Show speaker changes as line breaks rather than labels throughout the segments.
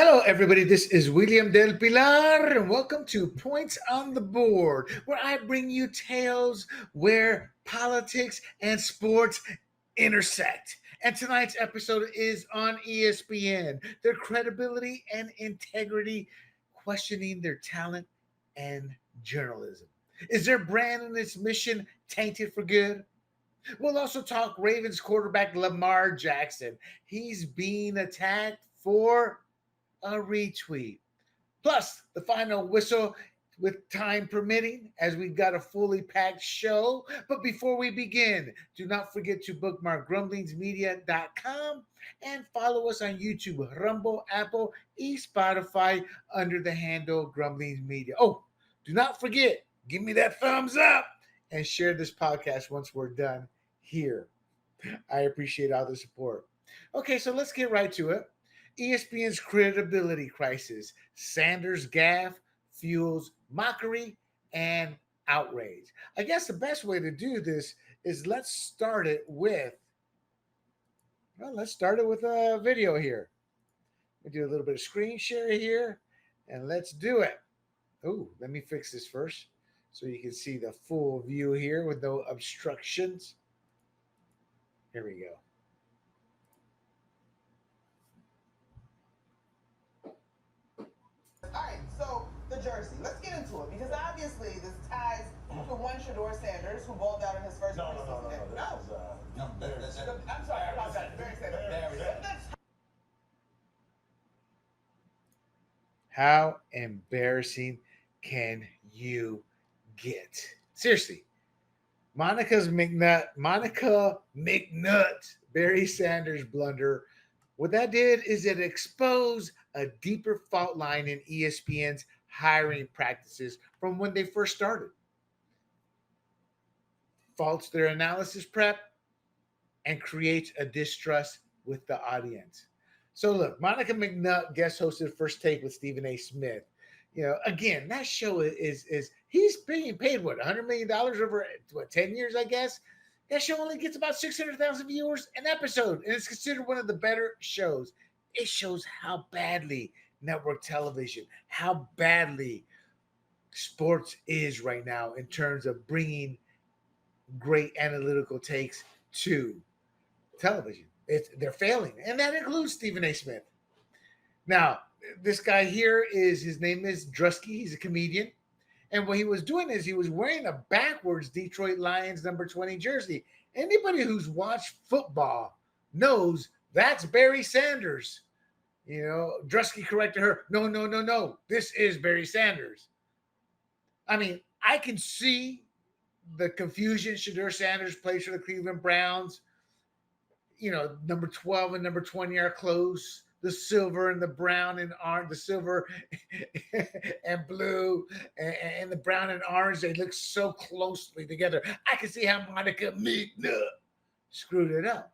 Hello, everybody. This is William Del Pilar, and welcome to Points on the Board, where I bring you tales where politics and sports intersect. And tonight's episode is on ESPN, their credibility and integrity, questioning their talent and journalism. Is their brand and its mission tainted for good? We'll also talk Ravens quarterback Lamar Jackson. He's being attacked for a retweet. Plus, the final whistle with time permitting, as we've got a fully packed show. But before we begin, do not forget to bookmark grumblingsmedia.com and follow us on YouTube, Rumble, Apple, Spotify under the handle Grumblings Media. Oh, do not forget, give me that thumbs up and share this podcast once we're done here. I appreciate all the support. Okay, so let's get right to it. ESPN's credibility crisis. Sanders gaffe fuels mockery and outrage. I guess the best way to do this is let's start it with a video here. We do a little bit of screen share here, and let's do it. Oh, let me fix this first so you can see the full view here with no obstructions. Here we go.
All right, so the jersey. Let's get into it because obviously this ties to one Shador Sanders who balled out in his first preseason game. I'm sorry, I apologize. Barry Sanders.
How embarrassing can you get? Seriously. Monica McNutt, Barry Sanders blunder. What that did is it exposed a deeper fault line in ESPN's hiring practices from when they first started. Faults their analysis prep and creates a distrust with the audience. So look, Monica McNutt guest hosted First Take with Stephen A. Smith. You know, again, that show is he's being paid what $100 million over 10 years, I guess. That show only gets about 600,000 viewers an episode, and it's considered one of the better shows. It shows how badly network television, how badly sports is right now in terms of bringing great analytical takes to television. They're failing, and that includes Stephen A. Smith. Now, this guy here his name is Drusky. He's a comedian. And what he was doing is he was wearing a backwards Detroit Lions number 20 jersey. Anybody who's watched football knows that's Barry Sanders. You know, Drusky corrected her. No. This is Barry Sanders. I mean, I can see the confusion. Shador Sanders plays for the Cleveland Browns. You know, number 12 and number 20 are close. The silver and the brown and orange, the silver and blue and the brown and orange, they look so closely together. I can see how Monica McNutt screwed it up.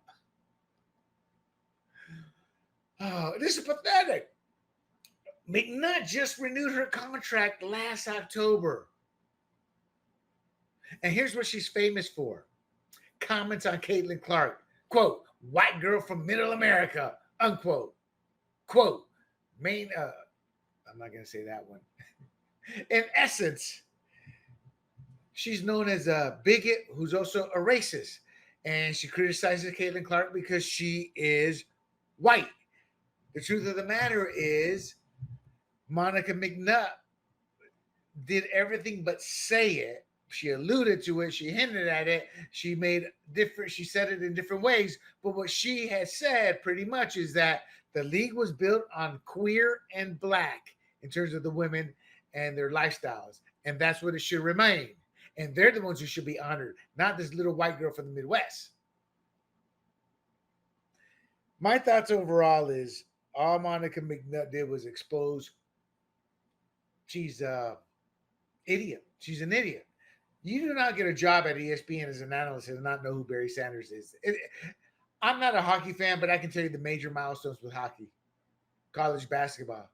Oh, this is pathetic. McNutt just renewed her contract last October. And here's what she's famous for. Comments on Caitlin Clark. Quote, white girl from middle America, unquote. Quote, I'm not going to say that one. In essence, she's known as a bigot who's also a racist. And she criticizes Caitlin Clark because she is white. The truth of the matter is Monica McNutt did everything but say it. She alluded to it. She hinted at it. She said it in different ways. But what she has said pretty much is that the league was built on queer and black in terms of the women and their lifestyles. And that's what it should remain. And they're the ones who should be honored, not this little white girl from the Midwest. My thoughts overall is all Monica McNutt did was expose she's an idiot. She's an idiot. You do not get a job at ESPN as an analyst and not know who Barry Sanders is. I'm not a hockey fan, but I can tell you the major milestones with hockey, college basketball.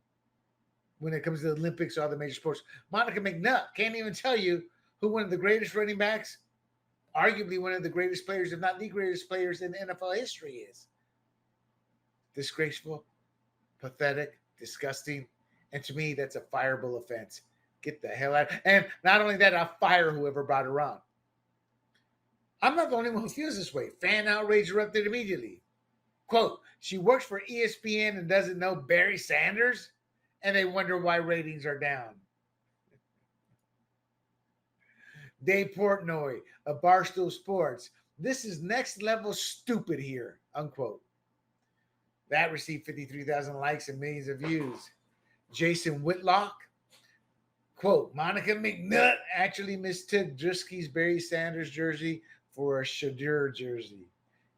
When it comes to the Olympics or other major sports, Monica McNutt can't even tell you who one of the greatest running backs, arguably one of the greatest players, if not the greatest players in NFL history is. Disgraceful, pathetic, disgusting. And to me, that's a fireable offense. Get the hell out. And not only that, I'll fire whoever brought her on. I'm not the only one who feels this way. Fan outrage erupted immediately. Quote, she works for ESPN and doesn't know Barry Sanders? And they wonder why ratings are down. Dave Portnoy of Barstool Sports. This is next level stupid here, unquote. That received 53,000 likes and millions of views. Jason Whitlock, quote, Monica McNutt actually mistook Drusky's Barry Sanders jersey for a Shadur jersey.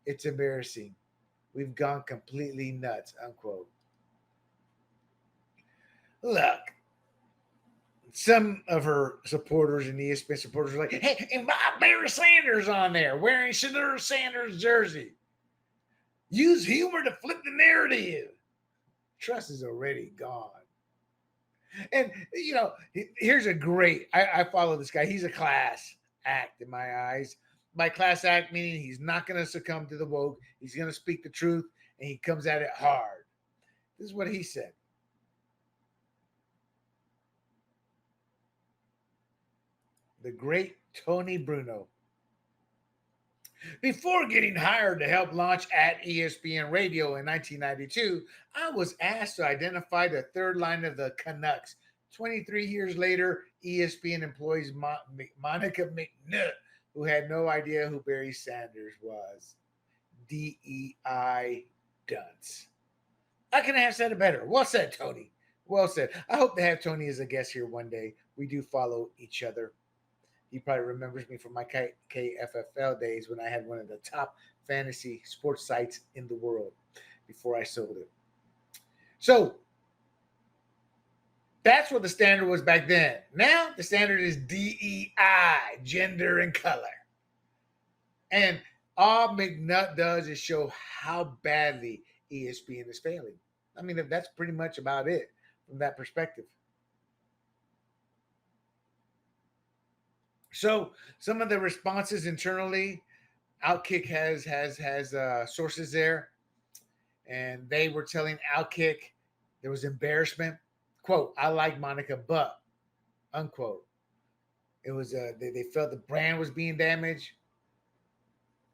It's embarrassing. We've gone completely nuts, unquote. Look, some of her supporters and ESPN supporters are like, hey, and Barry Sanders on there wearing Shadur Sanders jersey. Use humor to flip the narrative. Trust is already gone. And, you know, here's a great, I follow this guy. He's a class act in my eyes. By class act, meaning he's not going to succumb to the woke. He's going to speak the truth, and he comes at it hard. This is what he said. The great Tony Bruno. Before getting hired to help launch at ESPN Radio in 1992, I was asked to identify the third line of the Canucks. 23 years later, ESPN employs Monica McNutt, who had no idea who Barry Sanders was. DEI dunce. I couldn't have said it better. Well said, Tony. Well said. I hope to have Tony as a guest here one day. We do follow each other. He probably remembers me from my KFFL days when I had one of the top fantasy sports sites in the world before I sold it. So that's what the standard was back then. Now the standard is DEI, gender and color. And all McNutt does is show how badly ESPN is failing. I mean, that's pretty much about it from that perspective. So some of the responses internally, Outkick has sources there, and they were telling Outkick there was embarrassment. Quote, I like Monica, but, unquote. It was they felt the brand was being damaged.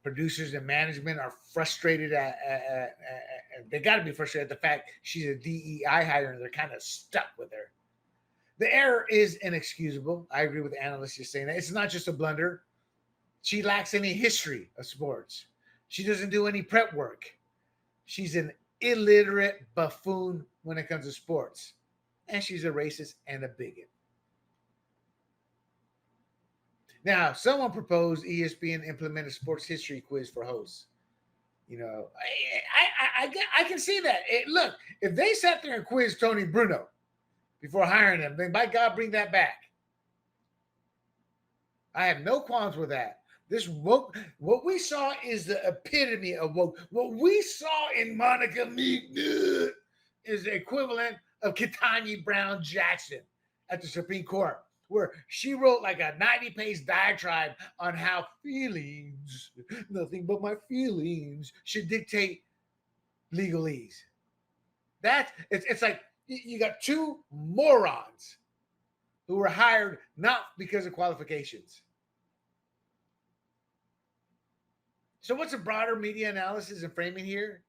Producers and management are frustrated they got to be frustrated at the fact she's a DEI hire and they're kind of stuck with her. The error is inexcusable. I agree with the analysts just saying that. It's not just a blunder. She lacks any history of sports. She doesn't do any prep work. She's an illiterate buffoon when it comes to sports. And she's a racist and a bigot. Now, someone proposed ESPN implement a sports history quiz for hosts. You know, I can see that. Look, if they sat there and quizzed Tony Bruno before hiring him, then by God, bring that back. I have no qualms with that. This woke, what we saw is the epitome of woke. What we saw in Monica McNutt is the equivalent of Ketanji Brown Jackson at the Supreme Court, where she wrote like a 90-page diatribe on how feelings, nothing but my feelings, should dictate legalese. It's like you got two morons who were hired not because of qualifications. So what's a broader media analysis and framing here?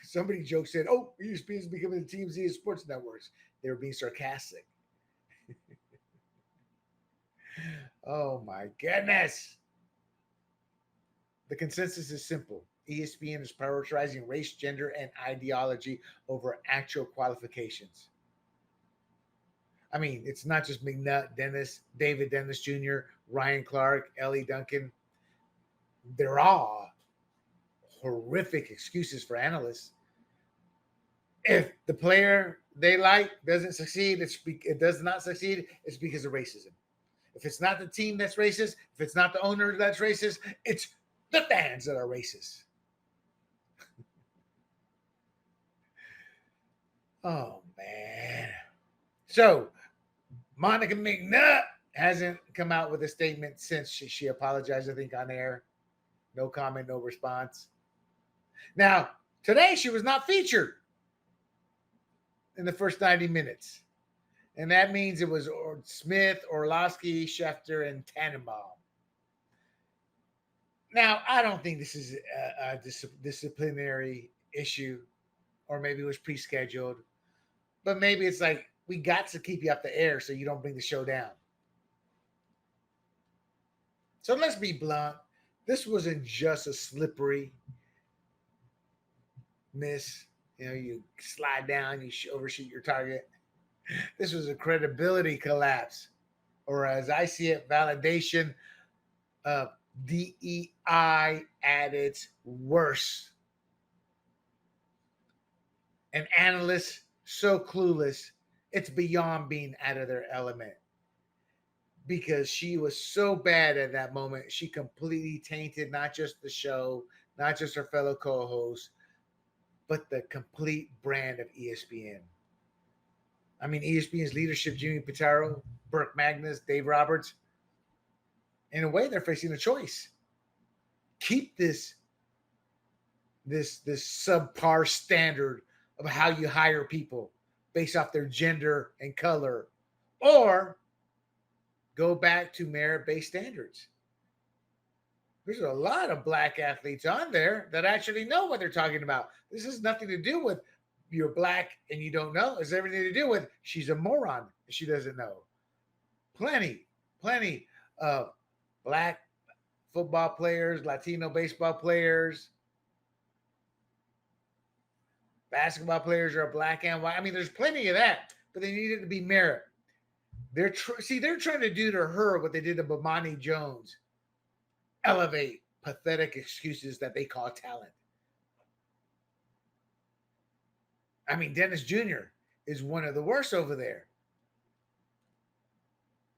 Somebody joked, said, oh, ESPN is becoming the TMZ of sports networks. They were being sarcastic. Oh, my goodness. The consensus is simple. ESPN is prioritizing race, gender, and ideology over actual qualifications. I mean, it's not just McNutt, David Dennis Jr., Ryan Clark, Ellie Duncan. They're all horrific excuses for analysts. If the player they like doesn't succeed, it does not succeed, it's because of racism. If it's not the team that's racist, if it's not the owner that's racist, it's the fans that are racist. Oh, man. So, Monica McNutt hasn't come out with a statement since she apologized, I think, on air. No comment, no response. Now, today she was not featured. in the first 90 minutes. And that means it was Smith, Orlovsky, Schefter, and Tannenbaum. Now, I don't think this is a disciplinary issue, or maybe it was pre-scheduled. But maybe it's like, we got to keep you off the air so you don't bring the show down. So let's be blunt. This wasn't just a slippery miss. You slide down, you overshoot your target. This was a credibility collapse, or as I see it, validation of DEI at its worst. An analyst so clueless, it's beyond being out of their element. Because she was so bad at that moment, she completely tainted not just the show, not just her fellow co-hosts, but the complete brand of ESPN. I mean, ESPN's leadership, Jimmy Pitaro, Burke Magnus, Dave Roberts, in a way, they're facing a choice. Keep this subpar standard of how you hire people based off their gender and color, or go back to merit-based standards. There's a lot of black athletes on there that actually know what they're talking about. This has nothing to do with you're black and you don't know. It's everything to do with she's a moron and she doesn't know. Plenty of black football players, Latino baseball players, basketball players are black and white. I mean, there's plenty of that, but they need it to be merit. They're trying to do to her what they did to Bomani Jones. Elevate pathetic excuses that they call talent. I mean, Dennis Jr. is one of the worst over there.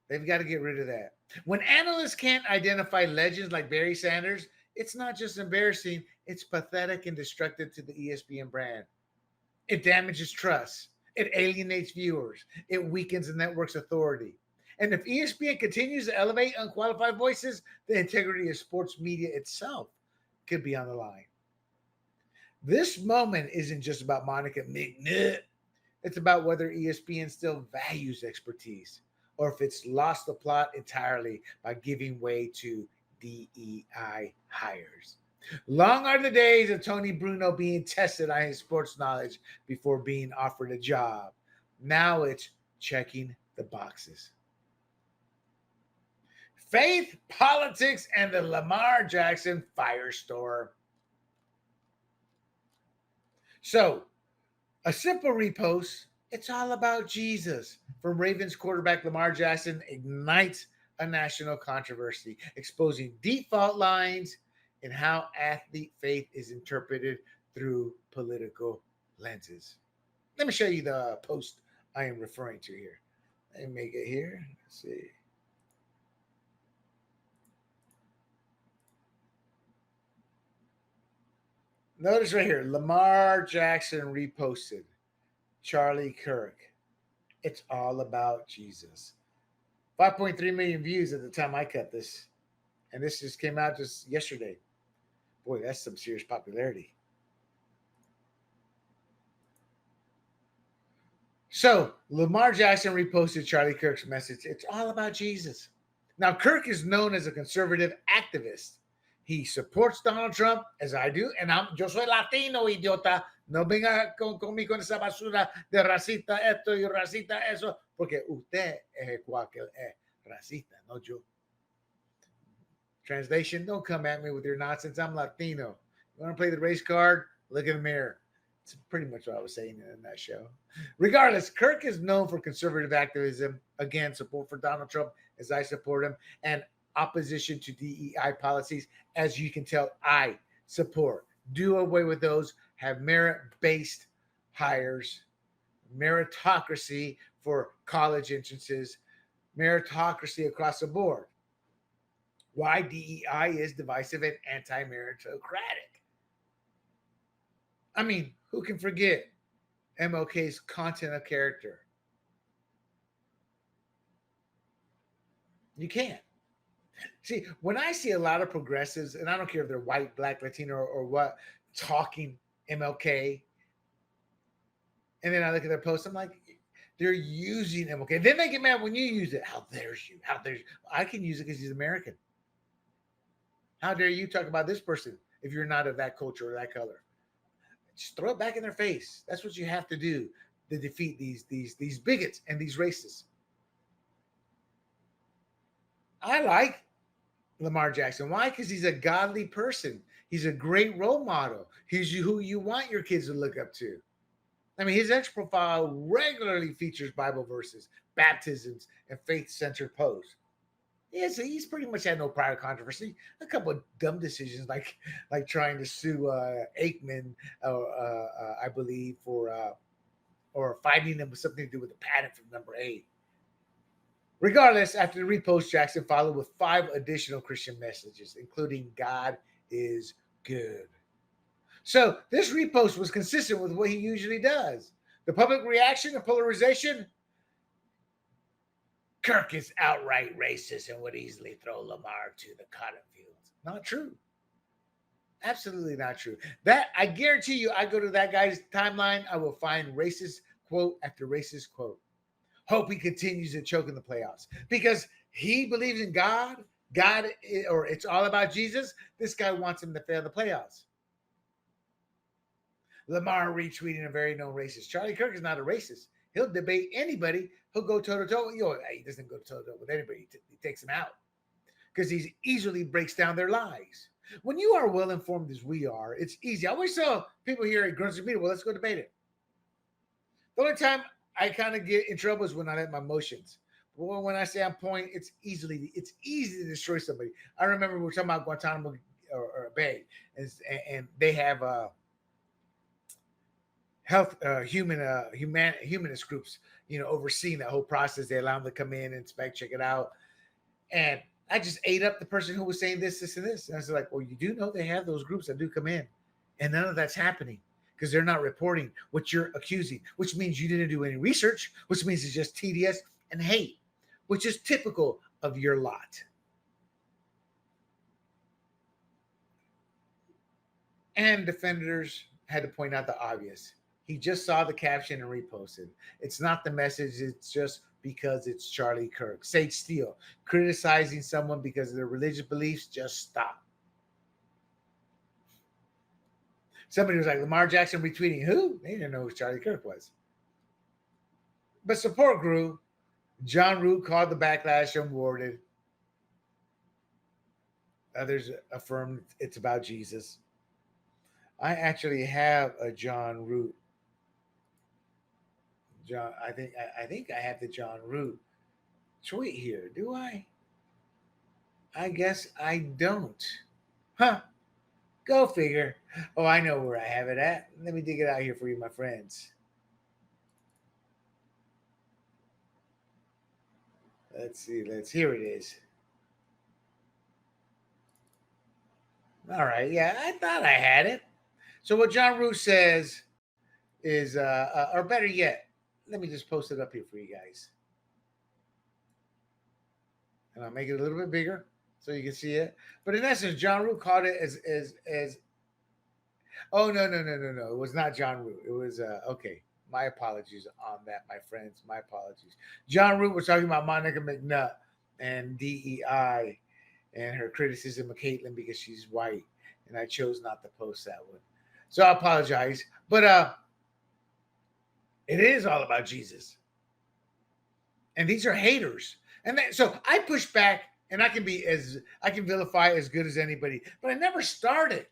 They've got to get rid of that. When analysts can't identify legends like Barry Sanders, it's not just embarrassing, it's pathetic and destructive to the ESPN brand. It damages trust. It alienates viewers. It weakens the network's authority. And if ESPN continues to elevate unqualified voices, the integrity of sports media itself could be on the line. This moment isn't just about Monica McNutt. It's about whether ESPN still values expertise or if it's lost the plot entirely by giving way to DEI hires. Long are the days of Tony Bruno being tested on his sports knowledge before being offered a job. Now it's checking the boxes. Faith, politics, and the Lamar Jackson firestorm. So, a simple repost, it's all about Jesus, from Ravens quarterback Lamar Jackson ignites a national controversy, exposing deep fault lines in how athlete faith is interpreted through political lenses. Let me show you the post I am referring to here. Let me make it here. Let's see. Notice right here, Lamar Jackson reposted Charlie Kirk. It's all about Jesus. 5.3 million views at the time I cut this. And this just came out just yesterday. Boy, that's some serious popularity. So, Lamar Jackson reposted Charlie Kirk's message. It's all about Jesus. Now, Kirk is known as a conservative activist. He supports Donald Trump, as I do, and yo soy latino, idiota. No venga conmigo con esa basura de racista esto y racista eso, porque usted es el cual que es racista, no yo. Translation, don't come at me with your nonsense. I'm Latino. You want to play the race card? Look in the mirror. It's pretty much what I was saying in that show. Regardless, Kirk is known for conservative activism. Again, support for Donald Trump, as I support him, and opposition to DEI policies. As you can tell, I support. Do away with those. Have merit-based hires, meritocracy for college entrances, meritocracy across the board. Why DEI is divisive and anti-meritocratic. I mean, who can forget MLK's content of character? You can't. See, when I see a lot of progressives, and I don't care if they're white, black, Latino, or what, talking MLK, And then I look at their posts. I'm like, they're using him. Okay. Then they get mad when you use it. How dares you? How dares you? I can use it because he's American. How dare you talk about this person if you're not of that culture or that color? Just throw it back in their face. That's what you have to do to defeat these bigots and these racists. I like Lamar Jackson. Why? Because he's a godly person. He's a great role model. He's who you want your kids to look up to. I mean, his X profile regularly features Bible verses, baptisms, and faith-centered posts. Yeah, so he's pretty much had no prior controversy. A couple of dumb decisions, like trying to sue Aikman, I believe, for or fighting him with something to do with the patent from number 8. Regardless, after the repost, Jackson followed with 5 additional Christian messages, including God is good. So this repost was consistent with what he usually does. The public reaction and polarization. Kirk is outright racist and would easily throw Lamar to the cotton fields. Not true. Absolutely not true. That I guarantee you, I go to that guy's timeline, I will find racist quote after racist quote. Hope he continues to choke in the playoffs because he believes in God, or it's all about Jesus. This guy wants him to fail the playoffs. Lamar retweeting a very known racist. Charlie Kirk is not a racist. He'll debate anybody. He'll go toe-to-toe. He doesn't go toe-to-toe with anybody. He takes them out because he easily breaks down their lies. When you are well-informed as we are, it's easy. I always tell people here at Grunts Media, well, let's go debate it. The only time I kind of get in trouble is when I let my emotions. Well, when I say I'm point, it's easy to destroy somebody. I remember we were talking about Guantanamo or Bay, and they have humanist groups, overseeing that whole process. They allow them to come in, inspect, check it out. And I just ate up the person who was saying this, and this. And I was like, well, you do know they have those groups that do come in. And none of that's happening because they're not reporting what you're accusing, which means you didn't do any research, which means it's just tedious and hate, which is typical of your lot. And defenders had to point out the obvious. He just saw the caption and reposted. It's not the message. It's just because it's Charlie Kirk. Sage Steele, criticizing someone because of their religious beliefs, just stop. Somebody was like, Lamar Jackson retweeting who? They didn't know who Charlie Kirk was. But support grew. John Root called the backlash unwarranted. Others affirmed it's about Jesus. I actually have a John Root. I think I have the John Root tweet here. Do I? I guess I don't. Huh. Go figure. Oh, I know where I have it at. Let me dig it out here for you, my friends. Let's see. Here it is. All right. Yeah, I thought I had it. So what John Root says is, or better yet, let me just post it up here for you guys. And I'll make it a little bit bigger so you can see it. But in essence, John Root called it as oh, no. It was not John Root. It was, okay. My apologies on that, my friends. My apologies. John Root was talking about Monica McNutt and DEI and her criticism of Caitlyn because she's white. And I chose not to post that one. So I apologize. But it is all about Jesus. And these are haters. And so I push back, and I can vilify as good as anybody, but I never started.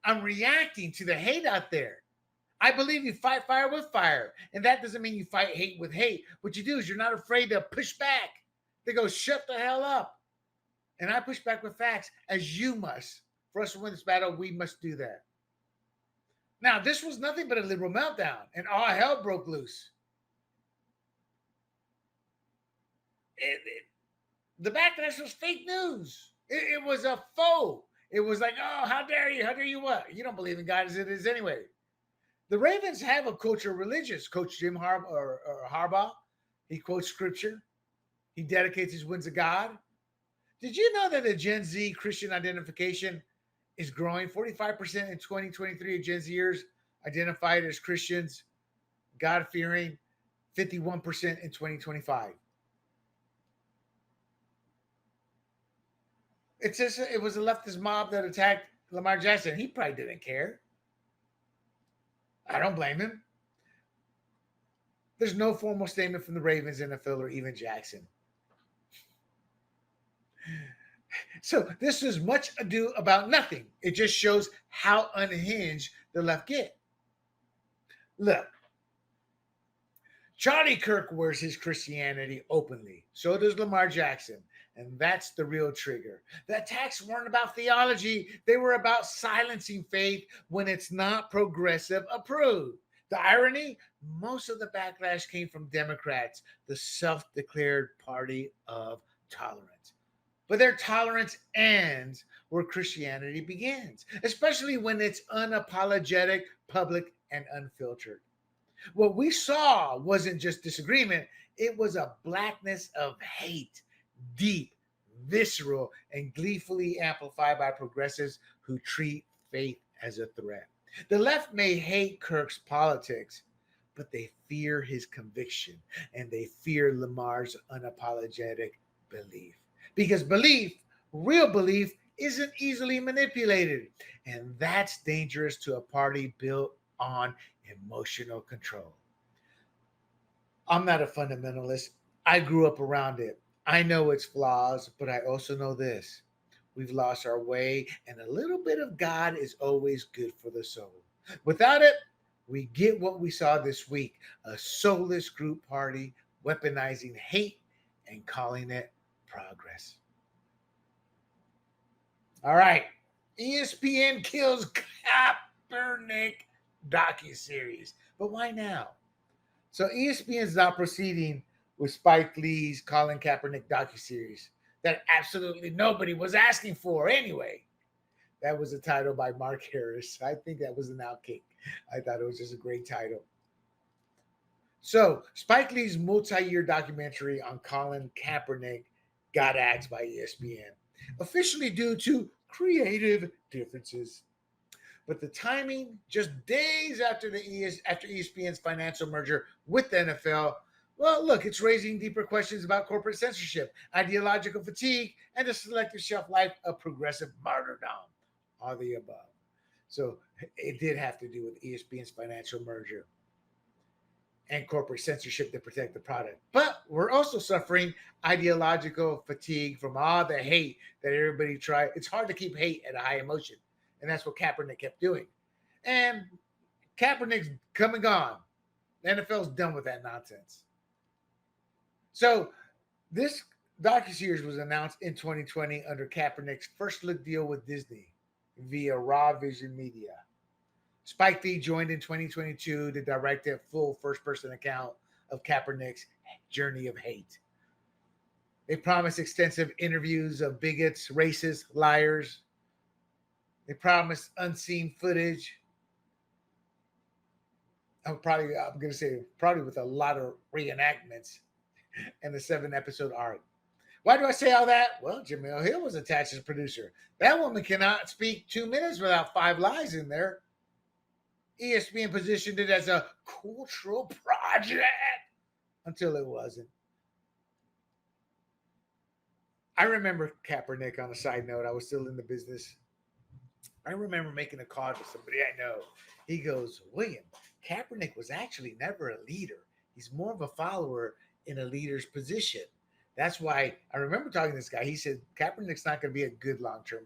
I'm reacting to the hate out there. I believe you fight fire with fire. And that doesn't mean you fight hate with hate. What you do is you're not afraid to push back. They go, shut the hell up. And I push back with facts, as you must. For us to win this battle, we must do that. Now, this was nothing but a liberal meltdown, and all hell broke loose. The backlash was fake news. It was a faux. It was like, oh, how dare you? How dare you what? You don't believe in God as it is anyway. The Ravens have a culture of religious. Coach Jim Harbaugh, he quotes scripture. He dedicates his wins to God. Did you know that the Gen Z Christian identification is growing? 45% in 2023 of Gen Zers identified as Christians. God-fearing 51% in 2025. It says it was a leftist mob that attacked Lamar Jackson. He probably didn't care. I don't blame him. There's no formal statement from the Ravens, NFL, or even Jackson. So this is much ado about nothing. It just shows how unhinged the left get. Look, Charlie Kirk wears his Christianity openly. So does Lamar Jackson. And that's the real trigger. The attacks weren't about theology. They were about silencing faith when it's not progressive approved. The irony, most of the backlash came from Democrats, the self-declared party of tolerance. But their tolerance ends where Christianity begins, especially when it's unapologetic, public, and unfiltered. What we saw wasn't just disagreement, it was a blackness of hate, deep, visceral, and gleefully amplified by progressives who treat faith as a threat. The left may hate Kirk's politics, but they fear his conviction and they fear Lamar's unapologetic belief. Because belief, real belief, isn't easily manipulated. And that's dangerous to a party built on emotional control. I'm not a fundamentalist. I grew up around it. I know its flaws, but I also know this. We've lost our way, and a little bit of God is always good for the soul. Without it, we get what we saw this week, a soulless group party weaponizing hate and calling it progress. All right. ESPN kills Kaepernick Docuseries. But why now? So ESPN is now proceeding with Spike Lee's Colin Kaepernick docuseries that absolutely nobody was asking for anyway. That was a title by Mark Harris. I think that was an outkick. I thought it was just a great title. So Spike Lee's multi-year documentary on Colin Kaepernick got axed by ESPN, officially due to creative differences. But the timing, just days after ESPN's financial merger with the NFL, well, look, it's raising deeper questions about corporate censorship, ideological fatigue, and the selective shelf life of progressive martyrdom. All the above. So it did have to do with ESPN's financial merger and corporate censorship to protect the product. But we're also suffering ideological fatigue from all the hate that everybody tried. It's hard to keep hate at a high emotion. And that's what Kaepernick kept doing. And Kaepernick's come and gone. The NFL's done with that nonsense. So this docuseries was announced in 2020 under Kaepernick's first look deal with Disney via Raw Vision Media. Spike Lee joined in 2022 to direct a full first-person account of Kaepernick's journey of hate. They promised extensive interviews of bigots, racists, liars. They promised unseen footage. I'm going to say probably with a lot of reenactments and the 7-episode arc. Why do I say all that? Well, Jamil Hill was attached as a producer. That woman cannot speak 2 minutes without 5 lies in there. ESPN positioned it as a cultural project until it wasn't. I remember Kaepernick, on a side note, I was still in the business. I remember making a call to somebody I know. He goes, William, Kaepernick was actually never a leader. He's more of a follower in a leader's position. That's why I remember talking to this guy. He said, Kaepernick's not going to be a good long-term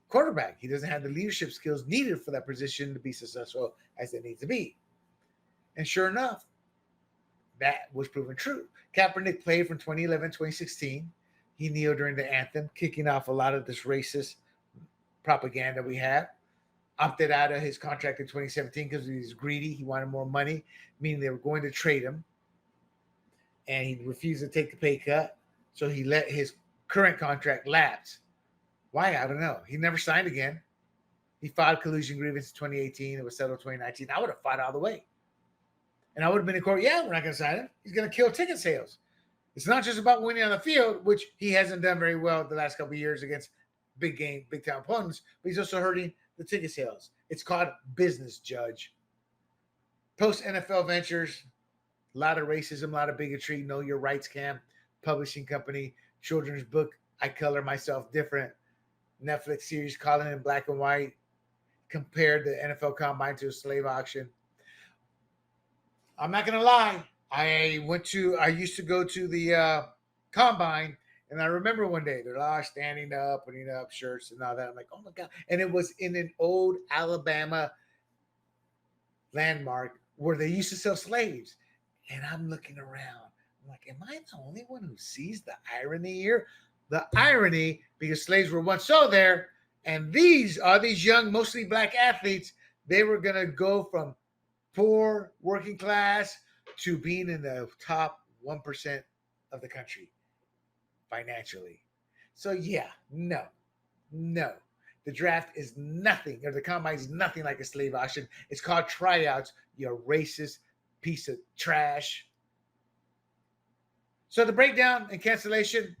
quarterback. He doesn't have the leadership skills needed for that position to be successful as it needs to be. And sure enough, that was proven true. Kaepernick played from 2011 2016. He kneeled during the anthem, kicking off a lot of this racist propaganda we have. Opted out of his contract in 2017 because he was greedy. He wanted more money, meaning they were going to trade him. And he refused to take the pay cut. So he let his current contract lapse. Why? I don't know. He never signed again. He filed collusion grievance in 2018. It was settled 2019. I would have fought all the way. And I would have been in court. Yeah, we're not going to sign him. He's going to kill ticket sales. It's not just about winning on the field, which he hasn't done very well the last couple of years against big game, big time opponents, but he's also hurting the ticket sales. It's called business, Judge. Post NFL Ventures, a lot of racism, a lot of bigotry, Know Your Rights Camp, publishing company, children's book, I Color Myself Different, Netflix series, Colin in Black and White, compared the NFL Combine to a slave auction. I'm not going to lie. I used to go to the Combine, and I remember one day they're all standing up, putting up shirts and all that. I'm like, oh my God. And it was in an old Alabama landmark where they used to sell slaves. And I'm looking around. I'm like, am I the only one who sees the irony here? The irony, because slaves were once sold there, and these are these young, mostly black athletes. They were going to go from poor, working class to being in the top 1% of the country financially. So yeah, no. The draft is nothing, or the combine is nothing like a slave auction. It's called tryouts, you racist piece of trash. So the breakdown and cancellation,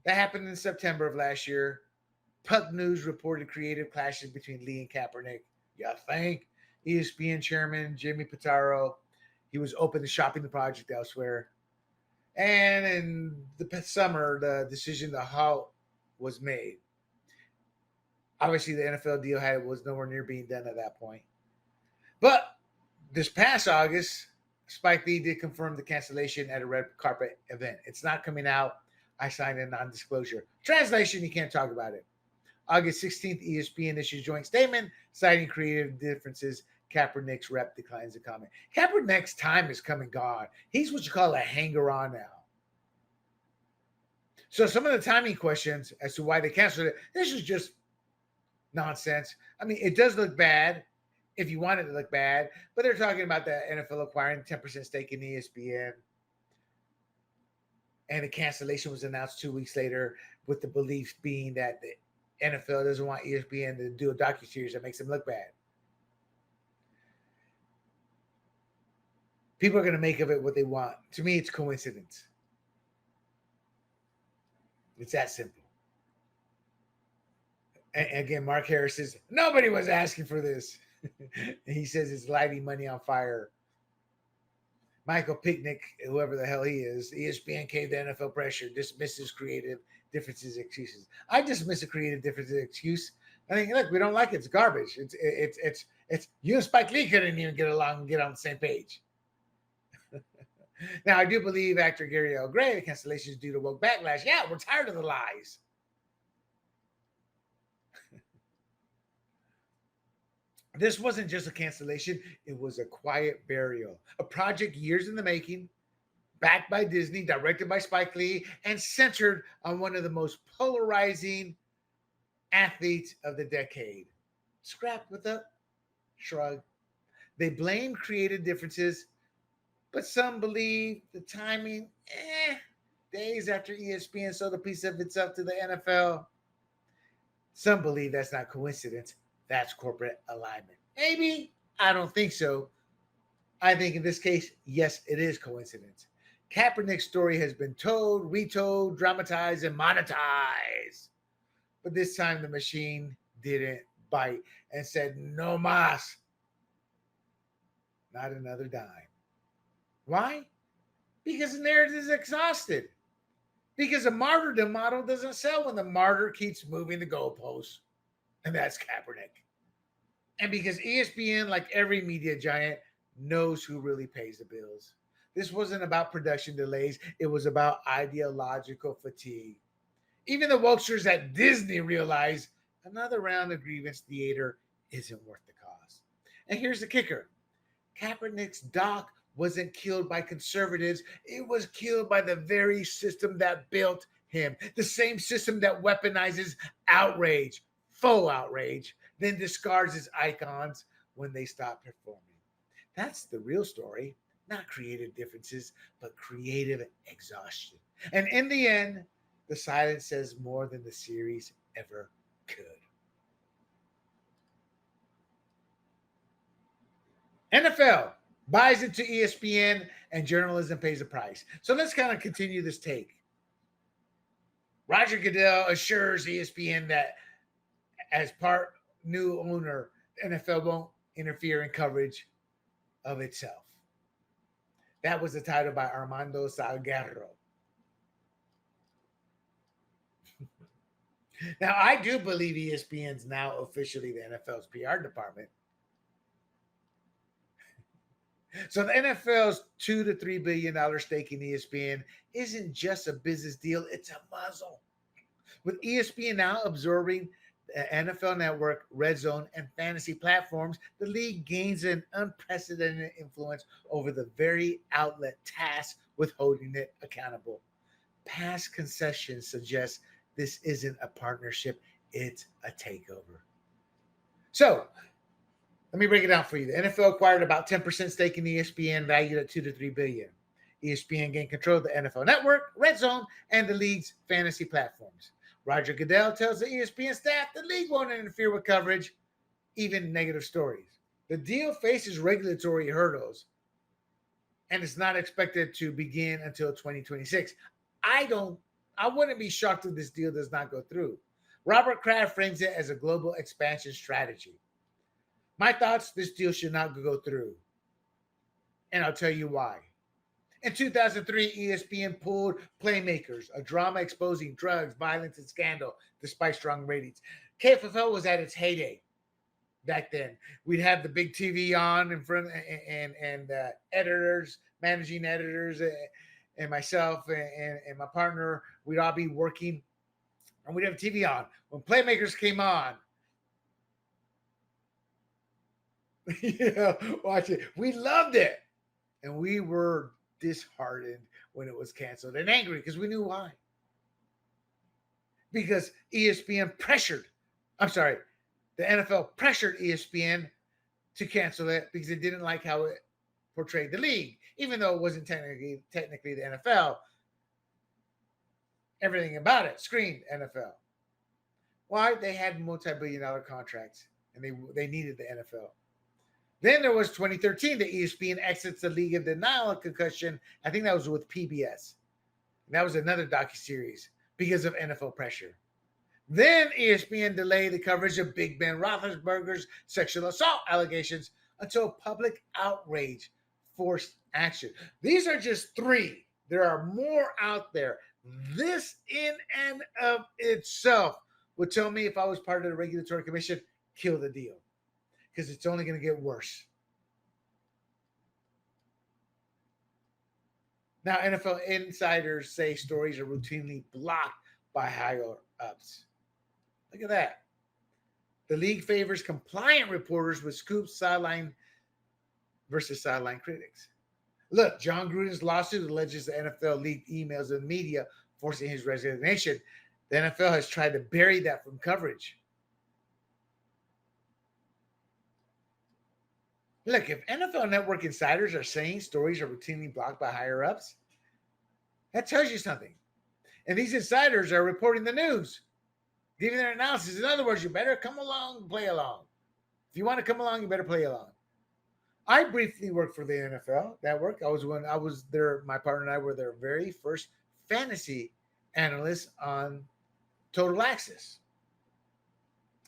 that happened in September of last year. Puck News reported creative clashes between Lee and Kaepernick. Yeah, thank ESPN chairman Jimmy Pitaro. He was open to shopping the project elsewhere. And in the summer, the decision to halt was made. Obviously, the NFL deal was nowhere near being done at that point. But this past August, Spike Lee did confirm the cancellation at a red carpet event. It's not coming out. I signed a non-disclosure. Translation, you can't talk about it. August 16th, ESPN issues joint statement citing creative differences. Kaepernick's rep declines to comment. Kaepernick's time is come and gone. He's what you call a hanger-on now. So some of the timing questions as to why they canceled it, this is just nonsense. I mean, it does look bad if you want it to look bad, but they're talking about the NFL acquiring 10% stake in ESPN. And the cancellation was announced 2 weeks later, with the belief being that the NFL doesn't want ESPN to do a docuseries that makes them look bad. People are going to make of it what they want. To me, it's coincidence. It's that simple. And again, Mark Harris says, nobody was asking for this. He says it's lighting money on fire. Michael Picnic, whoever the hell he is, ESPN caved the NFL pressure, dismisses creative differences, excuses. I dismiss a creative differences excuse. I think, look, we don't like it. It's garbage. It's you and Spike Lee couldn't even get along and get on the same page. Now, I do believe actor Gary L. Gray, the cancellation is due to woke backlash. Yeah, we're tired of the lies. This wasn't just a cancellation. It was a quiet burial. A project years in the making, backed by Disney, directed by Spike Lee, and centered on one of the most polarizing athletes of the decade. Scrapped with a shrug. They blame creative differences, but some believe the timing, days after ESPN sold a piece of itself to the NFL. Some believe that's not coincidence. That's corporate alignment. Maybe. I don't think so. I think in this case, yes, it is coincidence. Kaepernick's story has been told, retold, dramatized, and monetized. But this time the machine didn't bite and said, no mas. Not another dime. Why? Because the narrative is exhausted. Because a martyrdom model doesn't sell when the martyr keeps moving the goalposts. And that's Kaepernick. And because ESPN, like every media giant, knows who really pays the bills. This wasn't about production delays. It was about ideological fatigue. Even the wokesters at Disney realized another round of grievance theater isn't worth the cost. And here's the kicker. Kaepernick's doc wasn't killed by conservatives. It was killed by the very system that built him. The same system that weaponizes outrage, faux outrage, then discards his icons when they stop performing. That's the real story. Not creative differences, but creative exhaustion. And in the end, the silence says more than the series ever could. NFL buys into ESPN and journalism pays a price. So let's kind of continue this take. Roger Goodell assures ESPN that as part new owner, the NFL won't interfere in coverage of itself. That was the title by Armando Salguero. Now, I do believe ESPN's now officially the NFL's PR department. So the NFL's $2 to $3 billion stake in ESPN isn't just a business deal, it's a muzzle. With ESPN now absorbing the NFL Network, Red Zone, and fantasy platforms, the league gains an unprecedented influence over the very outlet tasked with holding it accountable. Past concessions suggest this isn't a partnership, it's a takeover. So, let me break it down for you. The NFL acquired about 10% stake in ESPN, valued at $2 to $3 billion. ESPN gained control of the NFL Network, Red Zone, and the league's fantasy platforms. Roger Goodell tells the ESPN staff the league won't interfere with coverage, even negative stories. The deal faces regulatory hurdles, and it's not expected to begin until 2026. I wouldn't be shocked if this deal does not go through. Robert Kraft frames it as a global expansion strategy. My thoughts, this deal should not go through. And I'll tell you why. In 2003, ESPN pulled Playmakers, a drama exposing drugs, violence, and scandal despite strong ratings. KFFL was at its heyday back then. We'd have the big TV on in front and editors, managing editors, and myself and my partner, we'd all be working and we'd have TV on. When Playmakers came on, watch it. We loved it. And we were disheartened when it was canceled and angry because we knew why. Because the NFL pressured ESPN to cancel it because they didn't like how it portrayed the league, even though it wasn't technically the NFL. Everything about it screamed NFL. Why? They had multi-billion-dollar contracts and they needed the NFL. Then there was 2013, the ESPN exits the league of denial of concussion. I think that was with PBS. And that was another docuseries because of NFL pressure. Then ESPN delayed the coverage of Big Ben Roethlisberger's sexual assault allegations until public outrage forced action. These are just three. There are more out there. This in and of itself would tell me if I was part of the regulatory commission, kill the deal. Because it's only going to get worse. Now, NFL insiders say stories are routinely blocked by higher-ups. Look at that. The league favors compliant reporters with scoops, sideline versus sideline critics. Look, John Gruden's lawsuit alleges the NFL leaked emails of the media forcing his resignation. The NFL has tried to bury that from coverage. Look, if NFL Network insiders are saying stories are routinely blocked by higher-ups, that tells you something. And these insiders are reporting the news, giving their analysis. In other words, you better come along, play along. If you want to come along, you better play along. I briefly worked for the NFL Network. I was there. My partner and I were their very first fantasy analysts on Total Access.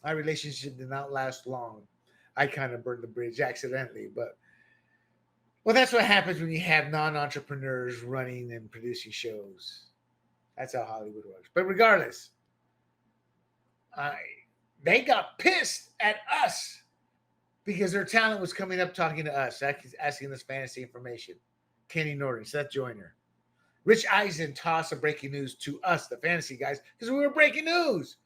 Our relationship did not last long. I kind of burned the bridge accidentally, but that's what happens when you have non-entrepreneurs running and producing shows. That's how Hollywood works. But regardless, they got pissed at us because their talent was coming up talking to us, asking us fantasy information. Kenny Norton, Seth Joyner, Rich Eisen tossed a breaking news to us, the fantasy guys, because we were breaking news.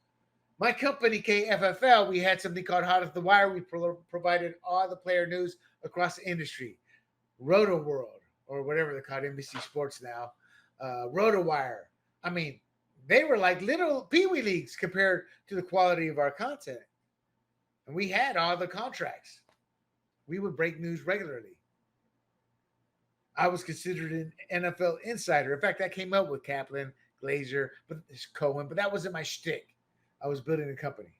My company, KFFL, we had something called Hot Off the Wire. We provided all the player news across the industry. Roto World, or whatever they're called, NBC Sports now. Roto Wire. I mean, they were like little peewee leagues compared to the quality of our content. And we had all the contracts. We would break news regularly. I was considered an NFL insider. In fact, that came up with Kaplan, Glazer, Cohen, but that wasn't my shtick. I was building a company.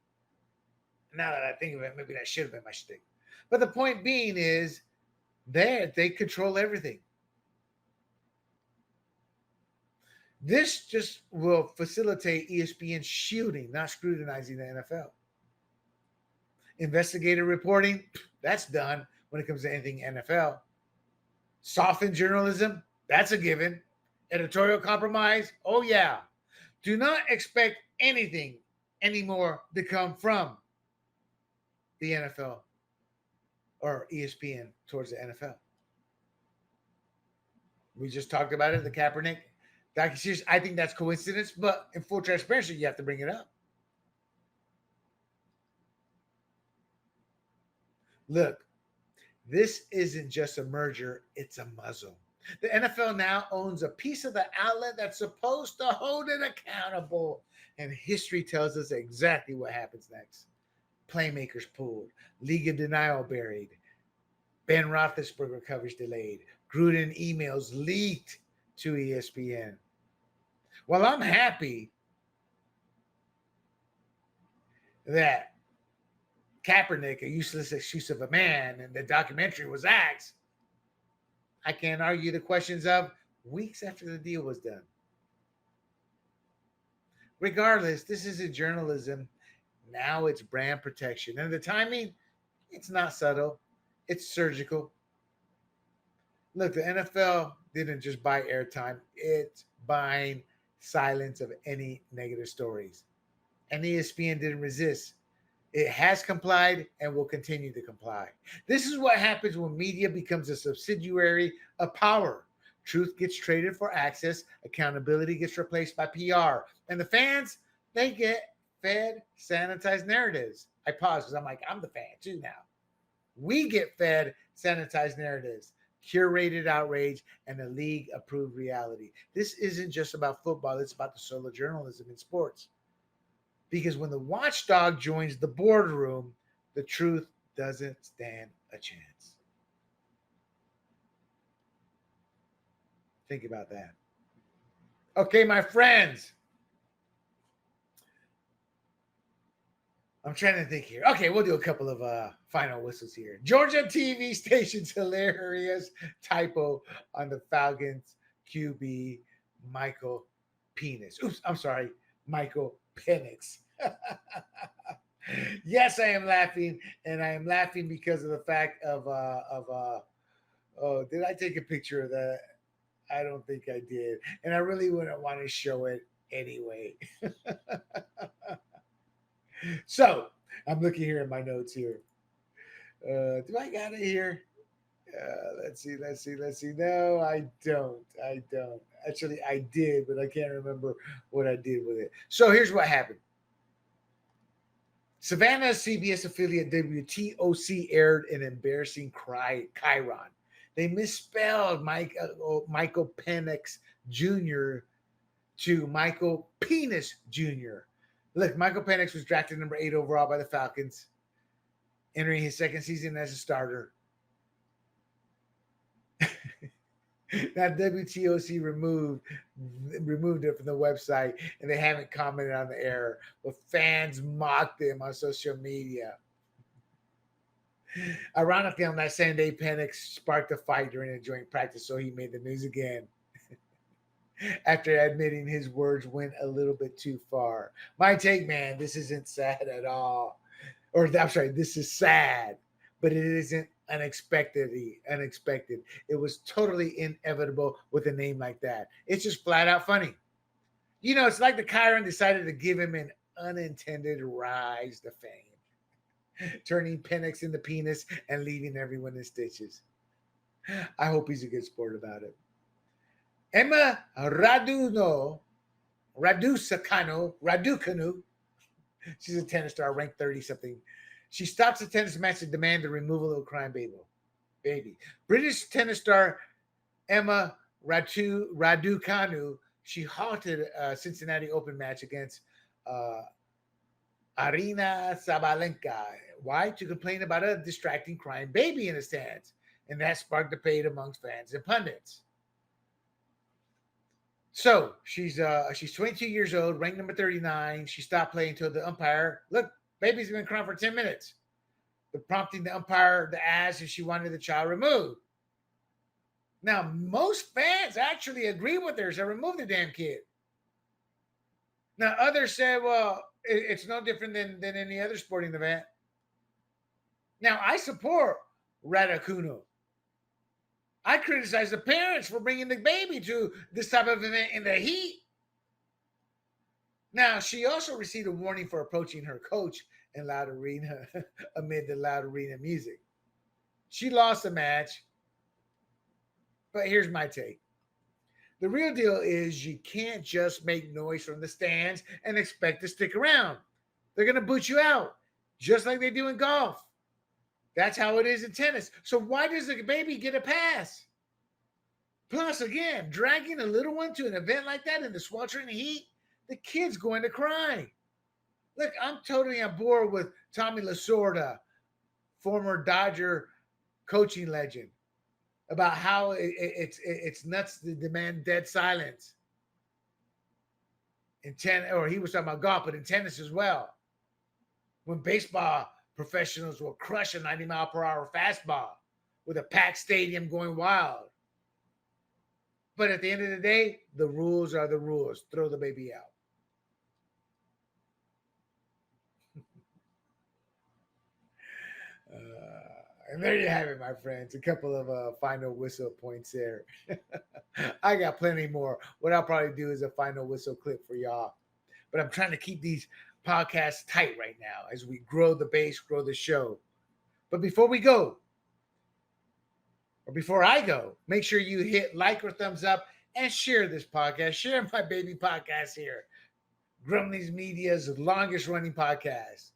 Now that I think of it, maybe that should have been my shtick. But the point being is, they control everything. This just will facilitate ESPN shielding, not scrutinizing the NFL. Investigative reporting, that's done. when it comes to anything NFL. Soften journalism, that's a given. Editorial compromise, oh yeah. Do not expect anything anymore to come from the NFL or ESPN towards the NFL. We just talked about it, the Kaepernick docuseries. I think that's coincidence, but in full transparency, you have to bring it up. Look, this isn't just a merger, it's a muzzle. The NFL now owns a piece of the outlet that's supposed to hold it accountable. And history tells us exactly what happens next. Playmakers pulled, League of Denial buried, Ben Roethlisberger coverage delayed, Gruden emails leaked to ESPN. Well, I'm happy that Kaepernick, a useless excuse of a man, and the documentary was axed. I can't argue the questions of weeks after the deal was done. Regardless, this isn't journalism. Now it's brand protection. And the timing, it's not subtle. It's surgical. Look, the NFL didn't just buy airtime. It's buying silence of any negative stories. And ESPN didn't resist. It has complied and will continue to comply. This is what happens when media becomes a subsidiary of power. Truth gets traded for access. Accountability gets replaced by PR. And the fans, they get fed sanitized narratives. I pause because I'm like, I'm the fan too now. We get fed sanitized narratives, curated outrage, and a league-approved reality. This isn't just about football. It's about the soul of journalism in sports. Because when the watchdog joins the boardroom, the truth doesn't stand a chance. Think about that. Okay, my friends. I'm trying to think here. Okay, we'll do a couple of final whistles here. Georgia TV station's hilarious typo on the Falcons QB Michael Penix. Oops, I'm sorry, Michael Penix. Yes, I am laughing, and I am laughing because of the fact of oh, did I take a picture of that? I don't think I did, and I really wouldn't want to show it anyway. So I'm looking here in my notes here. Do I got it here? Let's see. No, I don't. Actually, I did, but I can't remember what I did with it. So here's what happened. Savannah CBS affiliate WTOC aired an embarrassing chyron. They misspelled Michael Penix Jr. to Michael Penis Jr. Look, Michael Penix was drafted number 8 overall by the Falcons, entering his second season as a starter. Now WTOC removed it from the website, and they haven't commented on the error. But fans mocked him on social media. Ironically, on that same day, Penix sparked a fight during a joint practice, so he made the news again. After admitting his words went a little bit too far. My take, man, this isn't sad at all. Or I'm sorry, this is sad, but it isn't unexpected. It was totally inevitable with a name like that. It's just flat out funny. You know, it's like the Chiron decided to give him an unintended rise to fame, turning Penix into penis and leaving everyone in stitches. I hope he's a good sport about it. Emma Raducanu. She's a tennis star, ranked 30-something. She stops a tennis match to demand the removal of a crying baby. British tennis star Emma Raducanu, she halted a Cincinnati Open match against Arina Sabalenka. Why? To complain about a distracting crying baby in the stands. And that sparked debate amongst fans and pundits. So she's 22 years old, ranked number 39. She stopped playing until the umpire, look, baby's been crying for 10 minutes. Prompting the umpire to ask if she wanted the child removed. Now, most fans actually agree with her, so remove the damn kid. Now, others say, well, it's no different than any other sporting event. Now, I support Raducanu. I criticize the parents for bringing the baby to this type of event in the heat. Now, she also received a warning for approaching her coach in loud arena amid the loud arena music. She lost the match, but here's my take. The real deal is you can't just make noise from the stands and expect to stick around. They're going to boot you out, just like they do in golf. That's how it is in tennis. So why does the baby get a pass? Plus, again, dragging a little one to an event like that in the sweltering heat, the kid's going to cry. Look, I'm totally on board with Tommy Lasorda, former Dodger coaching legend, about how it's nuts to demand dead silence in tennis, or he was talking about golf, but in tennis as well. When baseball professionals will crush a 90-mile-per-hour fastball with a packed stadium going wild. But at the end of the day, the rules are the rules. Throw the baby out. And there you have it, my friends. A couple of final whistle points there. I got plenty more. What I'll probably do is a final whistle clip for y'all. But I'm trying to keep these podcasts tight right now as we grow the base, grow the show. But before we go, or before I go, make sure you hit like or thumbs up and share this podcast. Share my baby podcast here. Grumblings Media's longest running podcast.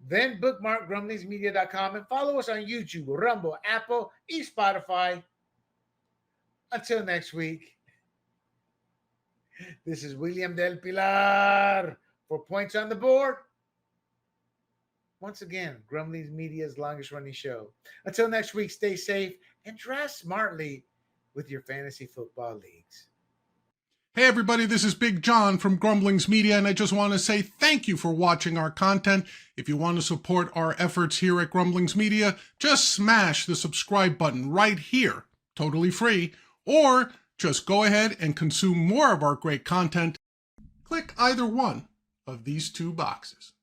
Then bookmark grumblingsmedia.com and follow us on YouTube, Rumble, Apple, and Spotify. Until next week, this is William Del Pilar for Points on the Board. Once again, Grumblings Media's longest running show. Until next week, stay safe and draft smartly with your fantasy football leagues.
Hey everybody, this is Big John from Grumblings Media, and I just want to say thank you for watching our content. If you want to support our efforts here at Grumblings Media, just smash the subscribe button right here, totally free, or just go ahead and consume more of our great content. Click either one of these two boxes.